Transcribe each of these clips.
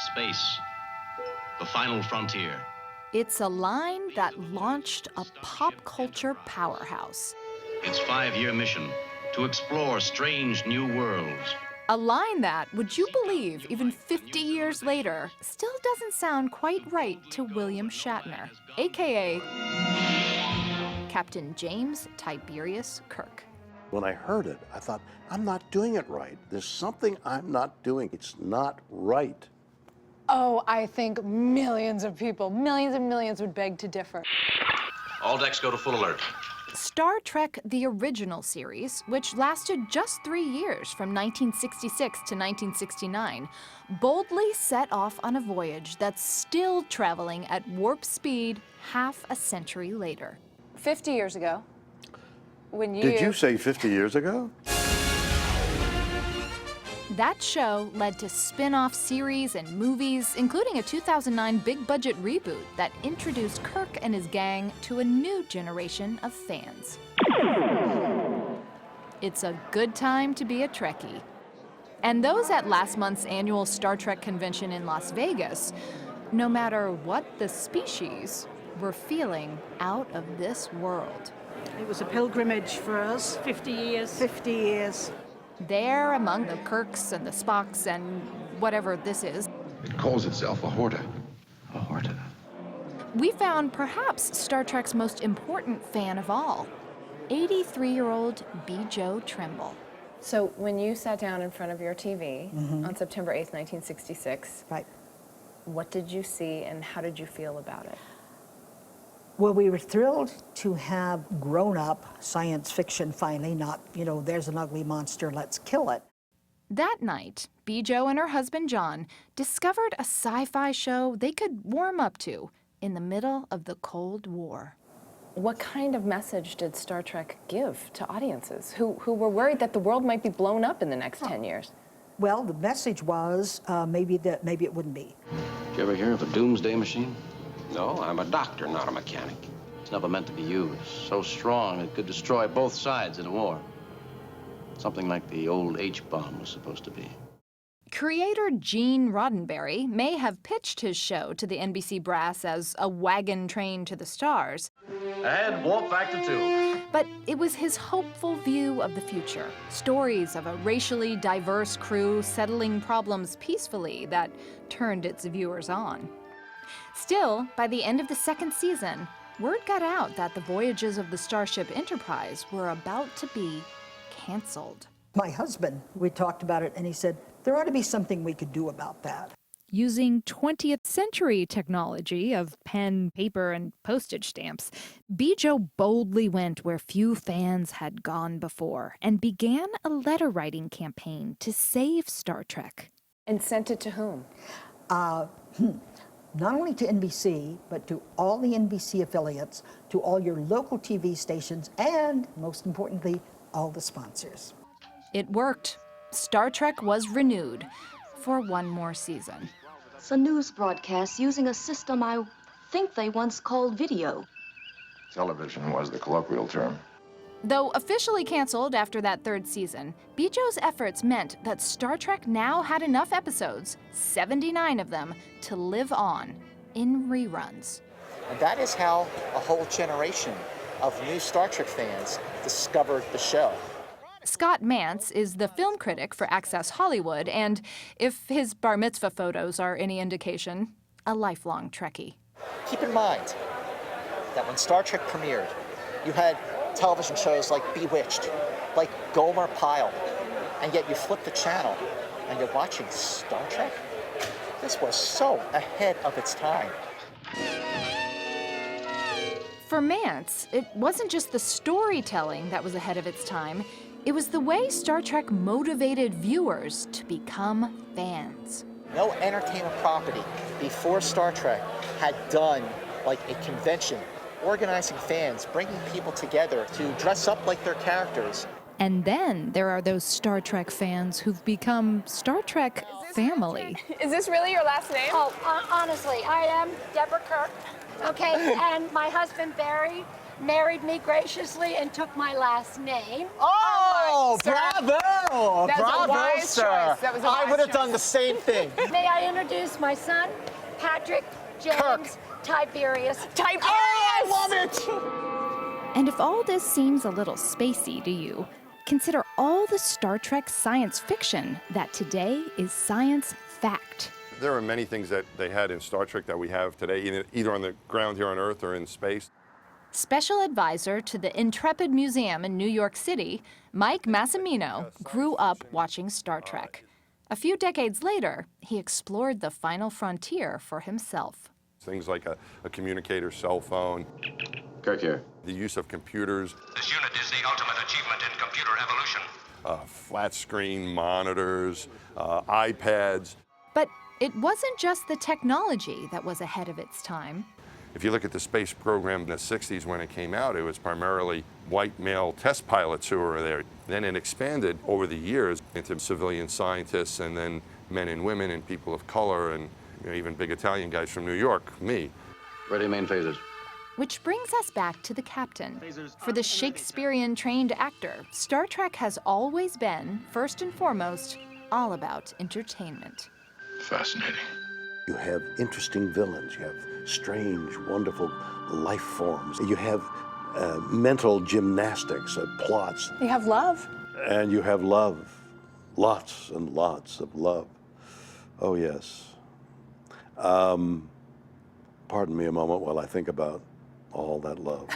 Space, the final frontier. It's a line that launched a pop culture powerhouse. Its 5-year mission to explore strange new worlds. A line that, would you believe, even 50 years later, still doesn't sound quite right to William Shatner, aka Captain James Tiberius Kirk. When I heard it, I thought, I'm not doing it right. There's something I'm not doing. It's not right. Oh, I think millions of people, millions and millions would beg to differ. All decks go to full alert. Star Trek, the original series, which lasted just 3 years from 1966 to 1969, boldly set off on a voyage that's still traveling at warp speed half a century later. 50 years ago, when you... Did you say 50 years ago? That show led to spin-off series and movies, including a 2009 big-budget reboot that introduced Kirk and his gang to a new generation of fans. It's a good time to be a Trekkie. And those at last month's annual Star Trek convention in Las Vegas, no matter what the species, were feeling out of this world. It was a pilgrimage for us, 50 years. 50 years. There, among the Kirks and the Spocks and whatever this is, It calls itself a Horta. A Horta. we found perhaps Star Trek's most important fan of all, 83-year-old B. Joe Trimble. So when you sat down in front of your TV on September 8th, 1966, Right. what did you see and how did you feel about it? Well, we were thrilled to have grown-up science fiction finally, not, there's an ugly monster, let's kill it. That night, Bijo and her husband John discovered a sci-fi show they could warm up to in the middle of the Cold War. What kind of message did Star Trek give to audiences who were worried that the world might be blown up in the next 10 years? Well, the message was maybe it wouldn't be. Did you ever hear of a doomsday machine? No, I'm a doctor, not a mechanic. It's never meant to be used. So strong it could destroy both sides in a war. Something like the old H-bomb was supposed to be. Creator Gene Roddenberry may have pitched his show to the NBC brass as a wagon train to the stars, And warp factor 2. but it was his hopeful view of the future, stories of a racially diverse crew settling problems peacefully that turned its viewers on. Still, by the end of the second season, word got out that the voyages of the Starship Enterprise were about to be canceled. My husband, we talked about it, and he said, there ought to be something we could do about that. Using 20th century technology of pen, paper, and postage stamps, Bijo boldly went where few fans had gone before and began a letter-writing campaign to save Star Trek. And sent it to whom? Not only to NBC, but to all the NBC affiliates, to all your local TV stations, and, most importantly, all the sponsors. It worked. Star Trek was renewed for one more season. It's a news broadcast using a system I think they once called video. Television was the colloquial term. Though officially canceled after that third season, Bijo's efforts meant that Star Trek now had enough episodes, 79 of them, to live on in reruns. And that is how a whole generation of new Star Trek fans discovered the show. Scott Mantz is the film critic for Access Hollywood and, if his bar mitzvah photos are any indication, a lifelong Trekkie. Keep in mind that when Star Trek premiered, you had television shows like Bewitched, like Gomer Pyle, and yet you flip the channel and you're watching Star Trek? This was so ahead of its time. For Mantz, it wasn't just the storytelling that was ahead of its time, it was the way Star Trek motivated viewers to become fans. No entertainment property before Star Trek had done like a convention, organizing fans, bringing people together to dress up like their characters. And then there are those Star Trek fans who've become Star Trek family. Is this really your last name? Oh, honestly, I am Deborah Kirk, okay? And my husband, Barry, married me graciously and took my last name. Oh, sir. bravo! Oh, That's a bravo, wise sir. choice. That was a I wise would have choice. done the same thing. May I introduce my son, Patrick James Tiberius. Tiberius! I love it! And if all this seems a little spacey to you, consider all the Star Trek science fiction that today is science fact. There are many things that they had in Star Trek that we have today, either on the ground here on Earth or in space. Special advisor to the Intrepid Museum in New York City, Mike Massimino grew up watching Star Trek. A few decades later, he explored the final frontier for himself. Things like a communicator cell phone, Kirk here. the use of computers, This unit is the ultimate achievement in computer evolution. flat screen monitors, iPads. But it wasn't just the technology that was ahead of its time. If you look at the space program in the 60s when it came out, it was primarily white male test pilots who were there. Then it expanded over the years into civilian scientists and then men and women and people of color and even big Italian guys from New York, me. Ready, main phasers. Which brings us back to the captain. For the Shakespearean-trained actor, Star Trek has always been, first and foremost, all about entertainment. Fascinating. You have interesting villains. You have strange, wonderful life forms. You have mental gymnastics, plots. You have love. And you have love. Lots and lots of love. Oh, yes. Pardon me a moment while I think about all that love.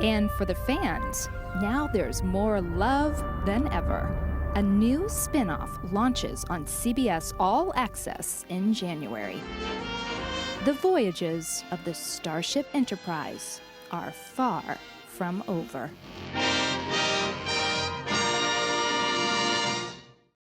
And for the fans, now there's more love than ever. A new spin-off launches on CBS All Access in January. The voyages of the Starship Enterprise are far from over.